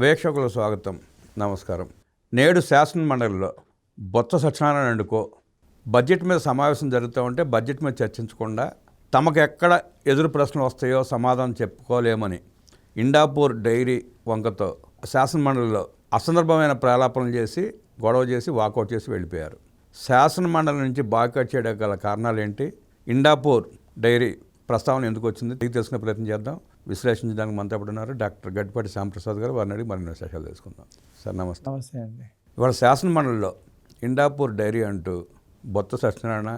వీక్షకుల స్వాగతం, నమస్కారం. నేడు శాసన మండలిలో బొత్స సత్యనారాయణ అనుకో బడ్జెట్ మీద సమావేశం జరుగుతూ ఉంటే బడ్జెట్ మీద చర్చించకుండా తమకు ఎక్కడ ఎదురు ప్రశ్నలు వస్తాయో సమాధానం చెప్పుకోలేమని ఇండాపూర్ డైరీ వంకతో శాసన మండలిలో అసందర్భమైన ప్రలాపనలు చేసి గొడవ చేసి వాకౌట్ చేసి వెళ్ళిపోయారు. శాసన మండలి నుంచి బాయ్కాట్ చేయడానికి గల కారణాలు ఏంటి, ఇండాపూర్ డైరీ ప్రస్తావన ఎందుకు వచ్చింది తెలుసుకునే ప్రయత్నం చేద్దాం. విశ్లేషించడానికి మనతో ఉన్నారు డాక్టర్ గడ్డిపాటి శ్యాంప్రసాద్ గారు. వారిని అడిగి మరిన్ని విశేషాలు తెలుసుకుందాం. సార్ నమస్తే. నమస్తే అండి. ఇవాళ శాసన మండలిలో ఇండాపూర్ డైరీ అంటూ బొత్స సత్యనారాయణ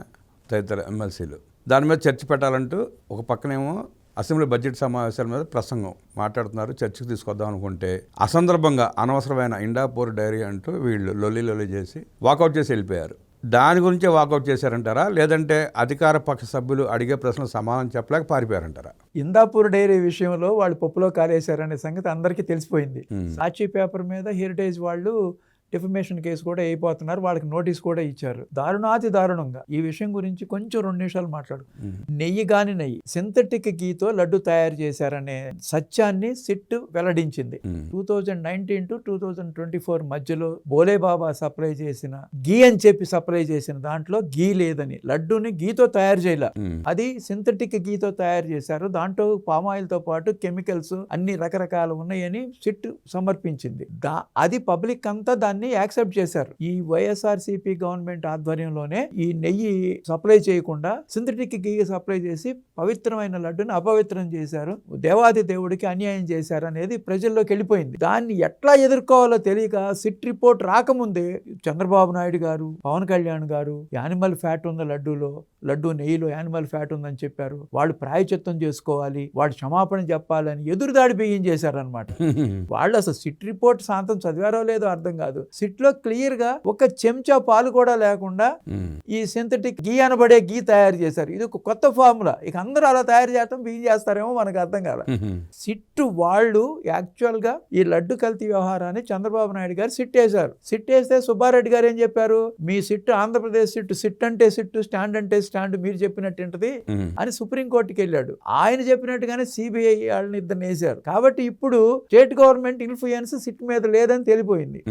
తదితర ఎమ్మెల్సీలు దాని మీద చర్చ పెట్టాలంటూ ఒక పక్కనేమో అసెంబ్లీ బడ్జెట్ సమావేశాల మీద ప్రసంగం మాట్లాడుతున్నారు, చర్చకు తీసుకొద్దాం అనుకుంటే అసందర్భంగా అనవసరమైన ఇండాపూర్ డైరీ అంటూ వీళ్ళు లొల్లి చేసి వాకౌట్ చేసి వెళ్ళిపోయారు. దాని గురించే వాకౌట్ చేశారంటారా, లేదంటే అధికార పక్ష సభ్యులు అడిగే ప్రశ్నలు సమాధానం చెప్పలేక పారిపోయారంటారా? ఇందాపూర్ డైరీ విషయంలో వాళ్ళు పప్పులో కాలేశారనే సంగతి అందరికీ తెలిసిపోయింది. సాక్షి పేపర్ మీద హెరిటేజ్ వాళ్ళు డిఫమేషన్ కేసు కూడా అయిపోతున్నారు, వాళ్ళకి నోటీస్ కూడా ఇచ్చారు. దారుణాతి దారుణంగా ఈ విషయం గురించి కొంచెం 2 నిమిషాలు మాట్లాడు. నెయ్యి సింథటిక్ గీతో లడ్డు తయారు చేశారనే సత్యాన్ని సిట్ వెల్లడించింది. 2019 to 2024 మధ్యలో బోలేబాబా సప్లై చేసిన గీ అని చెప్పి సప్లై చేసిన దాంట్లో గీ లేదని, లడ్డూని గీతో తయారు చేయలే, అది సింథటిక్ గీతో తయారు చేశారు, దాంట్లో పామాయిల్ తో పాటు కెమికల్స్ అన్ని రకరకాలు ఉన్నాయని సిట్ సమర్పించింది. అది పబ్లిక్ అంతా దాన్ని యాక్సెప్ట్ చేశారు. ఈ వైఎస్ఆర్సీపీ గవర్నమెంట్ ఆధ్వర్యంలోనే ఈ నెయ్యి సప్లై చేయకుండా సింథటిక్ గీ సప్లై చేసి పవిత్రమైన లడ్డుని అపవిత్రం చేశారు, దేవాది దేవుడికి అన్యాయం చేశారు అనేది ప్రజల్లోకి వెళ్ళిపోయింది. దాన్ని ఎట్లా ఎదుర్కోవాలో తెలియక సిట్ రిపోర్ట్ రాకముందే చంద్రబాబు నాయుడు గారు, పవన్ కళ్యాణ్ గారు యానిమల్ ఫ్యాట్ ఉంది లడ్డు నెయ్యిలో యానిమల్ ఫ్యాట్ ఉందని చెప్పారు. వాళ్ళు ప్రాయచిత్తం చేసుకోవాలి, వాళ్ళు క్షమాపణ చెప్పాలని ఎదురుదాడి బియ్యం చేశారనమాట. వాళ్ళు అసలు సిట్ రిపోర్ట్ శాంతం చదివారో లేదో అర్థం కాదు. సిట్ లో క్లియర్ గా ఒక చెంచా పాలు కూడా లేకుండా ఈ సింథటిక్ గీ అనబడే గీ తయారు చేశారు. ఇది ఒక కొత్త ఫార్ములా. ఇక అందరూ అలా తయారు చేయడం బియ్యం చేస్తారేమో మనకు అర్థం కాదు. సిట్ వాళ్ళు యాక్చువల్ గా ఈ లడ్డు కల్తీ వ్యవహారాన్ని చంద్రబాబు నాయుడు గారు సిట్ వేశారు. సిట్ వేస్తే సుబ్బారెడ్డి గారు ఏం చెప్పారు, మీ సిట్ ఆంధ్రప్రదేశ్ సిట్ అంటే సిట్, స్టాండ్ అంటే స్టాండ్, మీరు చెప్పినట్టు ఉంటది అని సుప్రీంకోర్టుకి వెళ్ళాడు. ఆయన చెప్పినట్టుగానే సిబిఐ వాళ్ళని ఇద్దరు వేశారు. కాబట్టి ఇప్పుడు స్టేట్ గవర్నమెంట్ ఇన్ఫ్లుయెన్స్ సిట్ మీద లేదని తెలిపోయింది.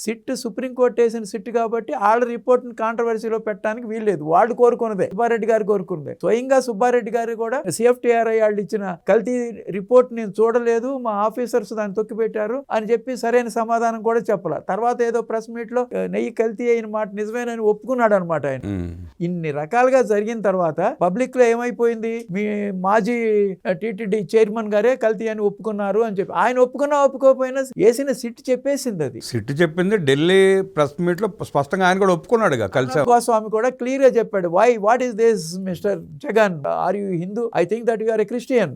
సిట్ సుప్రీంకోర్టు వేసిన సిట్ కాబట్టి వాళ్ళ రిపోర్ట్ ని కాంట్రవర్సీలో పెట్టడానికి వీల్లేదు. వాళ్ళు కోరుకున్నదే, సుబ్బారెడ్డి గారు కోరుకున్నదే. స్వయంగా సుబ్బారెడ్డి గారు కూడా సిఎఫ్టిఆర్ఐ వాళ్ళు ఇచ్చిన కల్తీ రిపోర్ట్ నేను చూడలేదు, మా ఆఫీసర్స్ దాన్ని తొక్కిపెట్టారు అని చెప్పి సరైన సమాధానం కూడా చెప్పాల. తర్వాత ఏదో ప్రెస్ మీట్ లో నెయ్యి కల్తీ అయిన మాట నిజమేనని ఒప్పుకున్నాడు అనమాట ఆయన. ఇన్ని రకాలుగా జరిగిన తర్వాత పబ్లిక్ లో ఏమైపోయింది, మీ మాజీ టీటీడీ చైర్మన్ గారే కల్తీ అని ఒప్పుకున్నారు అని చెప్పి ఆయన ఒప్పుకోకపోయినా వేసిన సిట్ చెప్పేసింది. అది సిట్ చెప్పింది. ఢిల్లీ ప్రెస్ మీట్ లో స్పష్టంగా ఆయన కూడా ఒప్పుకున్నాడు. గోస్వామి కూడా క్లియర్ గా చెప్పాడు, what is this mister Jagan, are you Hindu, I think that you are a Christian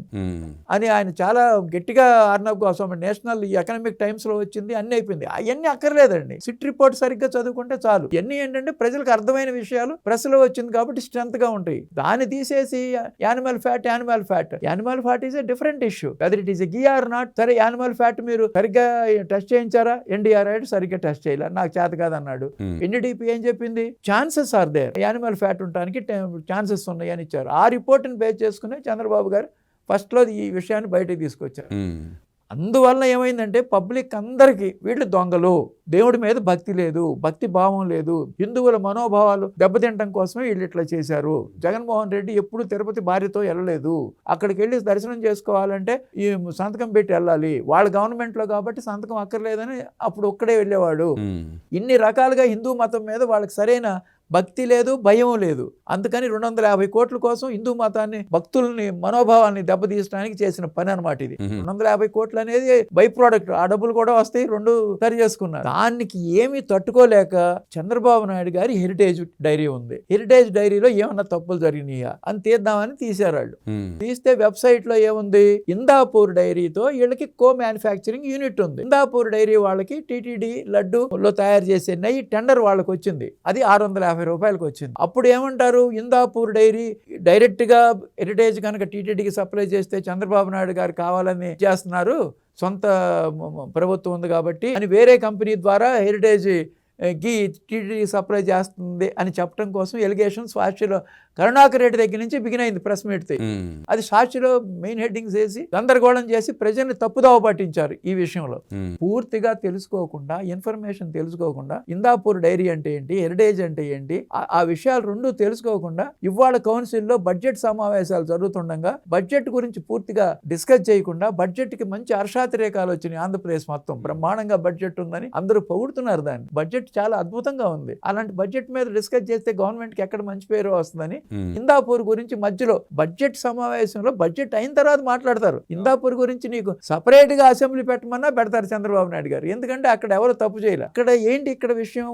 అని ఆయన చాలా గట్టిగా Arnab Goswami national Economic Times లో వచ్చింది, అన్ని అయిపోయింది. అవన్నీ అక్కర్లేదండి, సిట్ రిపోర్ట్ సరిగ్గా చదువుకుంటే చాలు. ఇవన్నీ ఏంటంటే ప్రజలకు అర్థమైన విషయాలు ప్రెస్ లో వచ్చింది కాబట్టి స్ట్రెంత్ గా ఉంటాయి. దాన్ని తీసేసి animal fat is a different issue, whether it is a ghee or not. సరే యానిమల్ ఫ్యాట్ మీరు సరిగ్గా టెస్ట్ చేయించారా, ఎన్డీఆర్ సరిగ్గా టెస్ట్ చేయాలి, నాకు చేత కాదన్నాడు. ఎన్డీడీపీ ఏం చెప్పింది, chances are there, animal fat ఉండడానికి ఛాన్సెస్ ఉన్నాయి అని ఇచ్చారు. ఆ రిపోర్ట్ ని బేస్ చేసుకుని చంద్రబాబు గారు ఫస్ట్ లో ఈ విషయాన్ని బయటకు తీసుకొచ్చారు. అందువల్ల ఏమైందంటే పబ్లిక్ అందరికీ వీళ్ళు దొంగలు, దేవుడి మీద భక్తి లేదు, భక్తి భావం లేదు, హిందువుల మనోభావాలు దెబ్బతింటం కోసమే వీళ్ళు ఇట్లా చేశారు. జగన్మోహన్ రెడ్డి ఎప్పుడు తిరుపతి భార్యతో వెళ్ళలేదు, అక్కడికి వెళ్ళి దర్శనం చేసుకోవాలంటే ఈ సంతకం పెట్టి వెళ్ళాలి, వాళ్ళ గవర్నమెంట్ లో కాబట్టి సంతకం అక్కర్లేదని అప్పుడు ఒక్కడే వెళ్ళేవాడు. ఇన్ని రకాలుగా హిందూ మతం మీద వాళ్ళకి సరైన భక్తి లేదు, భయం లేదు. అందుకని 250 కోట్ల కోసం హిందూ మతాన్ని, భక్తుల్ని మనోభావాన్ని దెబ్బతీయడానికి చేసిన పని అనమాట ఇది. 250 కోట్లు అనేది బై ప్రోడక్ట్, ఆ డబ్బులు కూడా వస్తాయి, రెండు సరి చేసుకున్నారు. దానికి ఏమీ తట్టుకోలేక చంద్రబాబు నాయుడు గారి హెరిటేజ్ డైరీ ఉంది, హెరిటేజ్ డైరీలో ఏమన్నా తప్పులు జరిగినాయా అని తీద్దామని తీశారు వాళ్ళు. తీస్తే వెబ్సైట్ లో ఏముంది, ఇందాపూర్ డైరీతో వీళ్ళకి కో మ్యానుఫ్యాక్చరింగ్ యూనిట్ ఉంది. ఇందాపూర్ డైరీ వాళ్ళకి టీటీడీ లడ్డూలో తయారు చేసే నెయ్యి టెండర్ వాళ్ళకి వచ్చింది, అది 650 రూపాయలకు వచ్చింది. అప్పుడు ఏమంటారు, ఇందాపూర్ డైరీ డైరెక్ట్ గా హెరిటేజ్ కనుక టీటీడీకి సప్లై చేస్తే చంద్రబాబు నాయుడు గారు కావాలని చేస్తున్నారు, సొంత ప్రభుత్వం ఉంది కాబట్టి అని వేరే కంపెనీ ద్వారా హెరిటేజ్ గీ టీటీడీ సప్లై చేస్తుంది అని చెప్పడం కోసం ఎలిగేషన్స్ సాక్షిలో కరుణాకర్ రెడ్డి దగ్గర నుంచి బిగిన్ అయింది ప్రెస్ మీట్. అది సాక్షిలో మెయిన్ హెడ్డింగ్స్ వేసి గందరగోళం చేసి ప్రజల్ని తప్పుదోవ పట్టించారు ఈ విషయంలో. పూర్తిగా తెలుసుకోకుండా, ఇన్ఫర్మేషన్ తెలుసుకోకుండా, ఇందాపూర్ డైరీ అంటే ఏంటి, హెరిటేజ్ అంటే ఏంటి, ఆ విషయాలు రెండూ తెలుసుకోకుండా ఇవాళ కౌన్సిల్లో బడ్జెట్ సమావేశాలు జరుగుతుండగా బడ్జెట్ గురించి పూర్తిగా డిస్కస్ చేయకుండా, బడ్జెట్ కి మంచి హర్షాతిరేకాలు వచ్చినాయి. ఆంధ్రప్రదేశ్ మొత్తం బ్రహ్మాండంగా బడ్జెట్ ఉందని అందరూ పొగుడుతున్నారు దాన్ని. బడ్జెట్ చాలా అద్భుతంగా ఉంది. అలాంటి బడ్జెట్ మీద డిస్కస్ చేస్తే గవర్నమెంట్ కి ఎక్కడ మంచి పేరు వస్తుందని ఇందాపూర్ గురించి మధ్యలో బడ్జెట్ సమావేశంలో బడ్జెట్ అయిన తర్వాత మాట్లాడతారు. ఇందాపూర్ గురించి నీకు సపరేట్ గా అసెంబ్లీ పెట్టమన్నా పెడతారు చంద్రబాబు నాయుడు గారు. ఎందుకంటే అక్కడ ఎవరు తప్పు చేయలే. ఇక్కడ ఏంటి ఇక్కడ విషయం,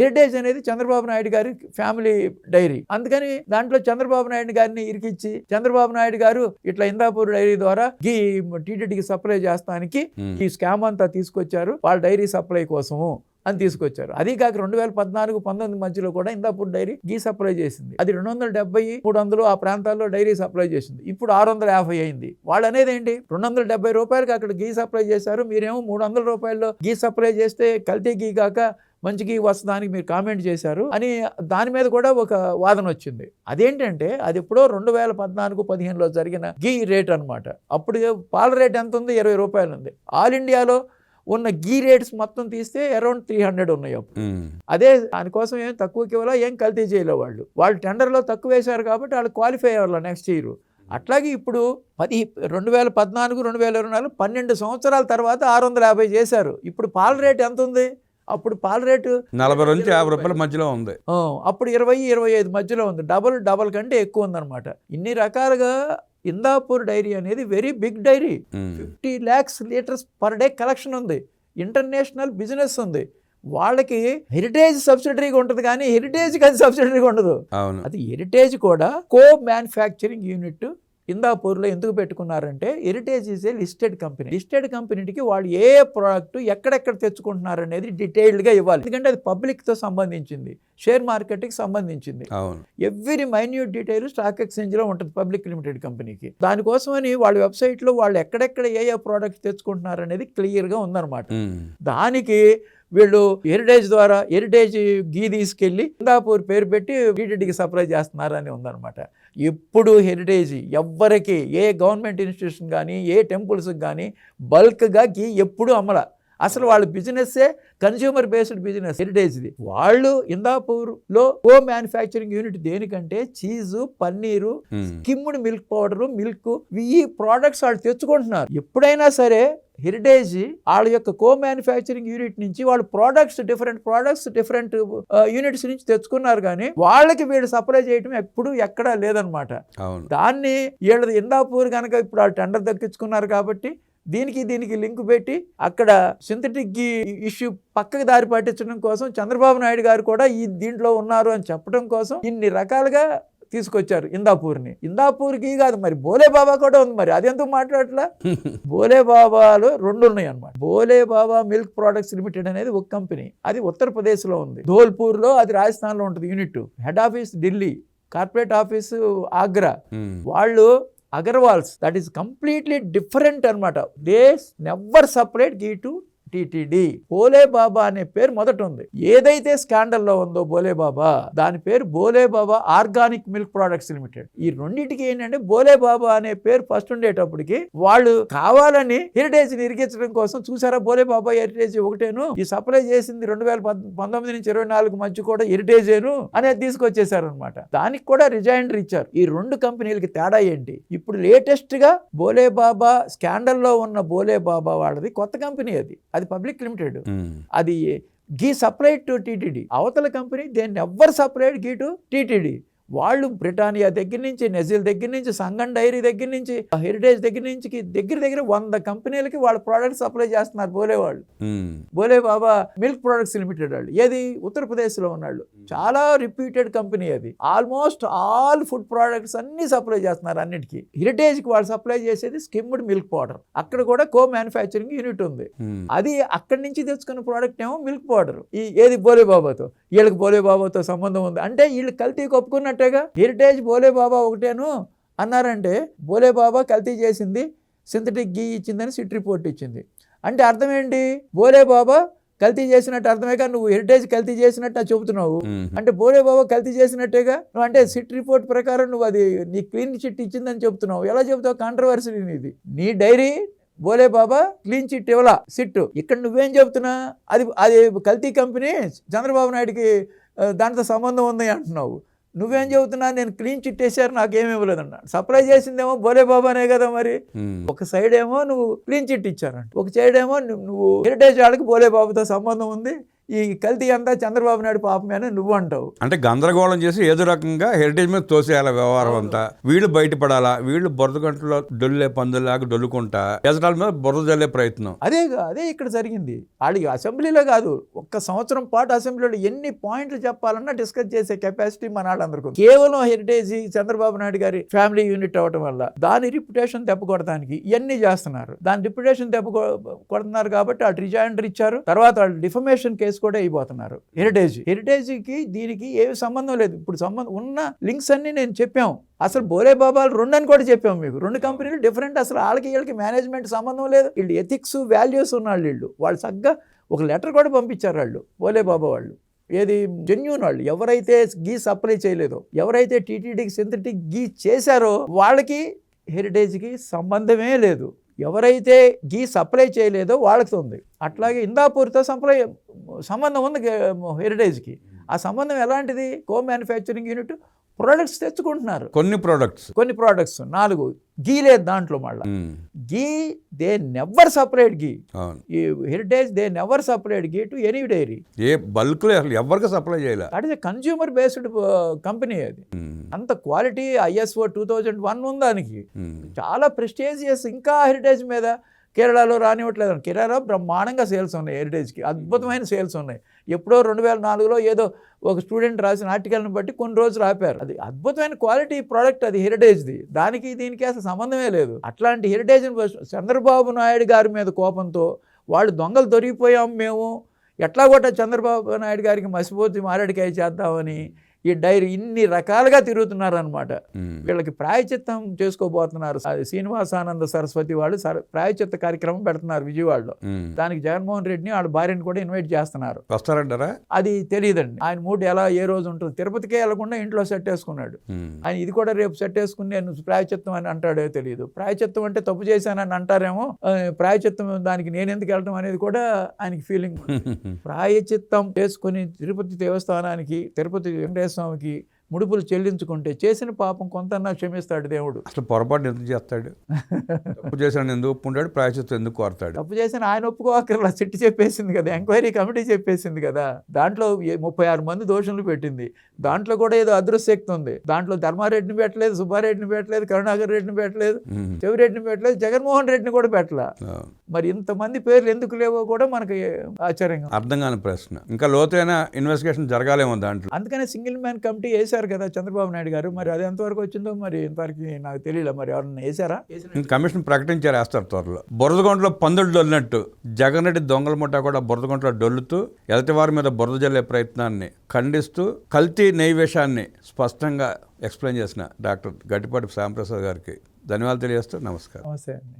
హెరిటేజ్ అనేది చంద్రబాబు నాయుడు గారి ఫ్యామిలీ డైరీ. అందుకని దాంట్లో చంద్రబాబు నాయుడు గారిని ఇరికిచ్చి చంద్రబాబు నాయుడు గారు ఇట్లా ఇందాపూర్ డైరీ ద్వారా ఈ టీటీడీకి సప్లై చేస్తానికి ఈ స్కామ్ అంతా తీసుకొచ్చారు, వాళ్ళ డైరీ సప్లై కోసము అని తీసుకొచ్చారు. అది కాక 2014-19 మధ్యలో కూడా ఇందాపూర్ డైరీ గీ సప్లై చేసింది. అది 270-300 ఆ ప్రాంతాల్లో డైరీ సప్లై చేసింది. ఇప్పుడు 650 అయింది. వాళ్ళు అనేది ఏంటి, 270 రూపాయలకి అక్కడ గీ సప్లై చేశారు, మీరేమో 300 రూపాయల్లో గీ సప్లై చేస్తే కల్తీ గీ కాక మంచి గీ వస్తుందానికి మీరు కామెంట్ చేశారు అని దాని మీద కూడా ఒక వాదన వచ్చింది. అదేంటంటే అది ఎప్పుడో 2014-15లో జరిగిన గీ రేట్ అనమాట. అప్పుడు పాల రేట్ ఎంత ఉంది, 20 రూపాయలు ఉంది. ఆల్ ఇండియాలో ఉన్న గీ రేట్స్ మొత్తం తీస్తే అరౌండ్ 300 ఉన్నాయి అప్పుడు. అదే దానికోసం ఏం తక్కువకి ఇవ్వాలా, ఏం కల్తీ చేయలే. వాళ్ళు టెండర్లో తక్కువ వేశారు కాబట్టి వాళ్ళు క్వాలిఫై అవ్వాలి నెక్స్ట్ ఇయర్. అట్లాగే ఇప్పుడు 2014-2024 12 సంవత్సరాల తర్వాత 650 చేశారు. ఇప్పుడు పాల రేట్ ఎంత ఉంది, అప్పుడు పాల రేటు 40 నుంచి 50 రూపాయల మధ్యలో ఉంది. అప్పుడు 20-25 మధ్యలో ఉంది. డబల్ కంటే ఎక్కువ ఉందన్నమాట. ఇన్ని రకాలుగా ఇందాపూర్ డైరీ అనేది very big dairy. 50 lakhs litres per day collection ఉంది. ఇంటర్నేషనల్ బిజినెస్ ఉంది. వాళ్ళకి హెరిటేజ్ సబ్సిడరీగా ఉంటుంది కానీ హెరిటేజ్కి అది సబ్సిడరీగా ఉండదు. అది హెరిటేజ్ కూడా కో మ్యానుఫ్యాక్చరింగ్ యూనిట్ ఇందాపూర్లో ఎందుకు పెట్టుకున్నారంటే Heritage is a listed company. Listed కంపెనీకి వాళ్ళు ఏ ప్రోడక్ట్ ఎక్కడెక్కడ తెచ్చుకుంటున్నారు అనేది డీటెయిల్డ్గా ఇవ్వాలి. ఎందుకంటే అది పబ్లిక్తో సంబంధించింది, షేర్ మార్కెట్కి సంబంధించింది. ఎవ్రీ మైన్యూట్ డీటెయిల్ స్టాక్ ఎక్స్చేంజ్లో ఉంటుంది పబ్లిక్ లిమిటెడ్ కంపెనీకి. దానికోసమని వాళ్ళ వెబ్సైట్లో వాళ్ళు ఎక్కడెక్కడ ఏ ప్రోడక్ట్ తెచ్చుకుంటున్నారు అనేది క్లియర్గా ఉందన్నమాట. దానికి వీళ్ళు హెరిటేజ్ ద్వారా హెరిటేజ్ గీ తీసుకెళ్లి ఇందాపూర్ పేరు పెట్టి టీటీడీకి సప్లై చేస్తున్నారని ఉందన్నమాట. ఎప్పుడు హెరిటేజ్ ఎవ్వరికి ఏ గవర్నమెంట్ ఇన్స్టిట్యూషన్ కానీ ఏ టెంపుల్స్కి కానీ బల్క్గా గీ ఎప్పుడు అమ్మల. అసలు వాళ్ళ బిజినెస్సే కన్స్యూమర్ బేస్డ్ బిజినెస్ హెరిటేజ్ది. వాళ్ళు ఇందాపూర్లో కో మ్యానుఫ్యాక్చరింగ్ యూనిట్ దేనికంటే cheese, paneer, skimmed milk powder, milk, ఈ ప్రోడక్ట్స్ వాళ్ళు తెచ్చుకుంటున్నారు. ఎప్పుడైనా సరే హెరిటేజ్ వాళ్ళ యొక్క కో మ్యానుఫ్యాక్చరింగ్ యూనిట్ నుంచి వాళ్ళు డిఫరెంట్ యూనిట్స్ నుంచి తెచ్చుకున్నారు కానీ వాళ్ళకి వీళ్ళు సప్లై చేయడం ఎప్పుడు ఎక్కడా లేదనమాట. దాన్ని వీళ్ళది ఇందాపూర్ కనుక ఇప్పుడు వాళ్ళు టెండర్ దక్కించుకున్నారు కాబట్టి దీనికి లింక్ పెట్టి అక్కడ సింథటిక్ గీ ఇష్యూ పక్కకి దారి పట్టించడం కోసం చంద్రబాబు నాయుడు గారు కూడా ఈ దీంట్లో ఉన్నారు అని చెప్పడం కోసం ఇన్ని రకాలుగా తీసుకొచ్చారు ఇందాపూర్ని. ఇందాపూర్ గీ కాదు, మరి బోలే బాబా కూడా ఉంది. మరి అది ఎందుకు మాట్లాడట్లా? బోలే బాబాలు 2 ఉన్నాయి అనమాట. బోలే బాబా మిల్క్ ప్రొడక్ట్స్ లిమిటెడ్ అనేది ఒక కంపెనీ, అది ఉత్తరప్రదేశ్లో ఉంది. ధోల్పూర్లో, అది రాజస్థాన్లో ఉంటుంది unit. Head office Delhi, corporate office Agra. వాళ్ళు Agarwals, that is completely different అనమాట. They never separate ghee to TTD. Bhole Baba అనే పేరు మొదట ఉంది. ఏదైతే స్కాండల్లో ఉందో బోలే బాబా, దాని పేరు బోలే బాబా ఆర్గానిక్ మిల్క్ ప్రొడక్ట్స్ లిమిటెడ్. ఈ రెండింటికి ఏంటంటే బోలే బాబా అనే పేరు ఫస్ట్ ఉండేటప్పటికి వాళ్ళు కావాలని హెరిటేజ్ ని ఇరిగించడం కోసం చూసారా, బోలే బాబా హెరిటేజ్ ఒకటేను, ఈ సప్లై చేసింది 2019 నుంచి 24 మధ్య కూడా హెరిటేజేను అనేది తీసుకొచ్చేసారు అనమాట. దానికి కూడా రిజైండర్ ఇచ్చారు. ఈ 2 కంపెనీలకి తేడా ఏంటి? ఇప్పుడు లేటెస్ట్ గా బోలే బాబా స్కాండల్లో ఉన్న బోలే బాబా వాళ్ళది కొత్త కంపెనీ, అది పబ్లిక్ లిమిటెడ్. అది గీ సప్లైడ్ టు టీటీడీ. అవతల company they never supplied ghee to TTD. వాళ్ళు బ్రిటానియా దగ్గర నుంచి, నెజిల్ దగ్గర నుంచి, సంగం డైరీ దగ్గర నుంచి, హెరిటేజ్ దగ్గర నుంచి దగ్గర 100 కంపెనీలకి వాళ్ళ ప్రోడక్ట్స్ సప్లై చేస్తున్నారు బోలే వాళ్ళు. బోలే బాబా మిల్క్ ప్రొడక్ట్స్ లిమిటెడ్ వాళ్ళు. ఏది ఉత్తరప్రదేశ్లో ఉన్నాళ్ళు. చాలా రిప్యూటెడ్ కంపెనీ అది. ఆల్మోస్ట్ ఆల్ ఫుడ్ ప్రోడక్ట్స్ అన్ని సప్లై చేస్తున్నారు అన్నిటికీ. హెరిటేజ్కి వాళ్ళు సప్లై చేసేది స్కిమ్డ్ మిల్క్ పౌడర్. అక్కడ కూడా కో మ్యానుఫ్యాక్చరింగ్ యూనిట్ ఉంది. అది అక్కడి నుంచి తెచ్చుకున్న ప్రోడక్ట్ ఏమో మిల్క్ పౌడర్. ఏది బోలే బాబాతో, వీళ్ళకి బోలే బాబాతో సంబంధం ఉంది అంటే వీళ్ళు కల్తీకి ఒప్పుకున్నట్టు. హెరిటేజ్ బోలే బాబా ఒకటేను అన్నారంటే బోలే బాబా కల్తీ చేసింది, సింథటిక్ గీ ఇచ్చిందని సిట్ రిపోర్ట్ ఇచ్చింది. అంటే అర్థం ఏంటి? బోలే బాబా కల్తీ చేసినట్టు అర్థమే కానీ నువ్వు హెరిటేజ్ కల్తీ చేసినట్టు అది చెబుతున్నావు. మ్మ్. అంటే బోలే బాబా కల్తీ చేసినట్టేగా నువ్వు, అంటే సిట్ రిపోర్ట్ ప్రకారం నువ్వు అది నీ క్లీన్ చిట్ ఇచ్చిందని చెప్తున్నావు. ఎలా చెబుతావు? కాంట్రవర్సీ నీది. నీ డైరీ బోలే బాబా క్లీన్ చిట్ ఇవ్వలా సిట్. ఇక్కడ నువ్వేం చెబుతున్నా అది అది కల్తీ కంపెనీ చంద్రబాబు నాయుడికి దాంతో సంబంధం ఉంది అంటున్నావు. నువ్వేం చెబుతున్నా నేను క్లీన్ చిట్ వేసారు నాకేమి ఇవ్వలేదన్నా. సప్లై చేసిందేమో బోలే బాబానే కదా మరి. మ్మ్. ఒక సైడ్ ఏమో నువ్వు క్లీన్ చిట్ ఇచ్చారంట, ఒక సైడ్ ఏమో నువ్వు హెరిటేజ్ వాళ్ళకి బోలే బాబుతో సంబంధం ఉంది, ఈ కల్తీ అంతా చంద్రబాబు నాయుడు పాపమే అని నువ్వు అంటావు. అంటే గందరగోళం చేసి ఏదో రకంగా హెరిటేజ్ మీద తోసేయాలి వ్యవహారం అంతా. వీళ్ళు బయటపడాలా, వీళ్ళు బురద గంటలో డొల్లే పందులాగా డొల్లుకుంటా ఎజటాల మీద బురద జల్లే ప్రయత్నం. అదే ఇక్కడ జరిగింది. వాళ్ళకి అసెంబ్లీలో కాదు, ఒక్క సంవత్సరం పాటు అసెంబ్లీలో ఎన్ని పాయింట్లు చెప్పాలన్నా డిస్కస్ చేసే కెపాసిటీ మన వాళ్ళందరికీ ఉంది. కేవలం హెరిటేజ్ చంద్రబాబు నాయుడు గారి ఫ్యామిలీ యూనిట్ అవటం వల్ల దాని రిప్యుటేషన్ దెబ్బకొడటానికి ఇవన్నీ చేస్తున్నారు. దాని రిప్యుటేషన్ కొడుతున్నారు కాబట్టి వాళ్ళు రిజైండర్ ఇచ్చారు. తర్వాత వాళ్ళు డిఫమేషన్ కేసు కూడా అయిపోతున్నారు. హెరిటేజ్కి దీనికి ఏమి సంబంధం లేదు. ఇప్పుడు సంబంధం ఉన్న లింక్స్ అన్ని నేను చెప్పాం. అసలు బోలే బాబాలు 2 అని కూడా చెప్పాము మీకు. 2 కంపెనీలు డిఫరెంట్. అసలు వీళ్ళకి మేనేజ్మెంట్ సంబంధం లేదు. వీళ్ళు ఎథిక్స్ వాల్యూస్ ఉన్నాళ్ళు. వాళ్ళు చక్కగా ఒక లెటర్ కూడా పంపించారు వాళ్ళు బోలే బాబా వాళ్ళు. ఏది జెన్యూన్ వాళ్ళు ఎవరైతే గీ సప్లై చేయలేదో, ఎవరైతే టీటీడీకి సింథటిక్ గీ చేశారో వాళ్ళకి హెరిటేజ్కి సంబంధమే లేదు. ఎవరైతే గీ సప్లై చేయలేదో వాళ్ళకి ఉంది. అట్లాగే ఇందాపూర్తో సంబంధం ఉంది హెరిటేజ్కి. ఆ సంబంధం ఎలాంటిది? కో మ్యానుఫ్యాక్చరింగ్ యూనిట్ ప్రొడక్ట్స్ తెచ్చుకుంటున్నారు. కొన్ని ప్రోడక్ట్స్ 4 గీ లేదు దాంట్లో. మళ్ళీ ghee they never separate ghee. ఈ Heritage they never separate ghee to any dairy. ఏ బల్క్ లో అసలు ఎవరికి సప్లై చేయాలి. That is consumer based company. అది అంత క్వాలిటీ ISO 2001 ఉంది దానికి. చాలా ప్రెస్టీజియస్. ఇంకా హెరిటేజ్ మీద కేరళలో రానివ్వట్లేదు. కేరళలో బ్రహ్మాండంగా సేల్స్ ఉన్నాయి హెరిటేజ్కి, అద్భుతమైన సేల్స్ ఉన్నాయి. ఎప్పుడో 2004లో ఏదో ఒక స్టూడెంట్ రాసిన ఆర్టికల్ని బట్టి కొన్ని రోజులు ఆపారు. అది అద్భుతమైన క్వాలిటీ ప్రోడక్ట్, అది హెరిటేజ్ది. దానికి దీనికి అసలు సంబంధమే లేదు. అట్లాంటి హెరిటేజ్ చంద్రబాబు నాయుడు గారి మీద కోపంతో వాళ్ళు దొంగలు దొరికిపోయాం మేము, ఎట్లా కొట్ట చంద్రబాబు నాయుడు గారికి మసిపోతే మారేడుకాయ చేద్దామని ఈ డైరీ ఇన్ని రకాలుగా తిరుగుతున్నారు అనమాట. వీళ్ళకి ప్రాయచిత్తం చేసుకోబోతున్నారు. శ్రీనివాసానంద సరస్వతి వాళ్ళు ప్రాయచిత్త కార్యక్రమం పెడుతున్నారు విజయవాడలో. దానికి జగన్మోహన్ రెడ్డిని వాళ్ళ భార్యని కూడా ఇన్వైట్ చేస్తున్నారు. వస్తారంటారా? అది తెలియదండి. ఆయన మూడు ఎలా ఏ రోజు ఉంటుంది. తిరుపతికే వెళ్లకుండా ఇంట్లో సెట్ వేసుకున్నాడు ఆయన. ఇది కూడా రేపు సెట్ వేసుకుని నేను ప్రాయచిత్తం అని అంటాడో తెలియదు. ప్రాయచిత్తం అంటే తప్పు చేశానని అంటారేమో. ప్రాయచిత్తం దానికి నేను ఎందుకు వెళ్ళటం అనేది కూడా ఆయనకి ఫీలింగ్. ప్రాయచిత్తం చేసుకుని తిరుపతి దేవస్థానానికి, తిరుపతి వెంకటేశ్వర స్వామికి ముడుపులు చెల్లించుకుంటే చేసిన పాపం కొంతన్నా క్షమిస్తాడు దేవుడు. అసలు పొరపాటు ఎందుకు చేస్తాడు? తప్పు చేసిన ఎందుకు ఒప్పుకుంటాడు? ప్రాయచిత్తం ఎందుకు కోరతాడు? తప్పు చేసిన ఆయన ఒప్పుకోకర్లా, సిట్టి చెప్పేసింది కదా, ఎంక్వైరీ కమిటీ చెప్పేసింది కదా. దాంట్లో 36 మంది దోషులు పెట్టింది. దాంట్లో కూడా ఏదో అదృశ్యక్తి ఉంది. దాంట్లో ధర్మారెడ్డిని పెట్టలేదు, సుబ్బారెడ్డిని పెట్టలేదు, కరుణాకర్ రెడ్డిని పెట్టలేదు, చెవిరెడ్డిని పెట్టలేదు, జగన్మోహన్ రెడ్డిని కూడా పెట్టలా. మరి ఇంతమంది పేర్లు ఎందుకు లేవో కూడా మనకి ఆశ్చర్యంగా. అర్థం కాని ప్రశ్న. ఇంకా లోతైన ఇన్వెస్టిగేషన్ జరగాలేమో దాంట్లో. అందుకనే సింగిల్ మ్యాన్ కమిటీ వేశారు కదా చంద్రబాబు నాయుడు గారు. మరి అది ఎంతవరకు వచ్చిందో మరి ఇంతవరకు నాకు తెలియలే. మరి ఎవరన్నా వేశారా? కమిషన్ ప్రకటించారు, వేస్తారు త్వరలో. బురదగుంటలో పందులు డొల్లినట్టు జగన్ రెడ్డి దొంగల ముఠా కూడా బురదగుంటలో డొల్లుతూ ఎదుటివారి మీద బురద జల్లే ప్రయత్నాన్ని ఖండిస్తూ కల్తీ నైవేశాన్ని స్పష్టంగా ఎక్స్ప్లెయిన్ చేసిన డాక్టర్ గట్టిపాటి శ్యాంప్రసాద్ గారికి ధన్యవాదాలు తెలియజేస్తూ నమస్కారం. నమస్తే అండి.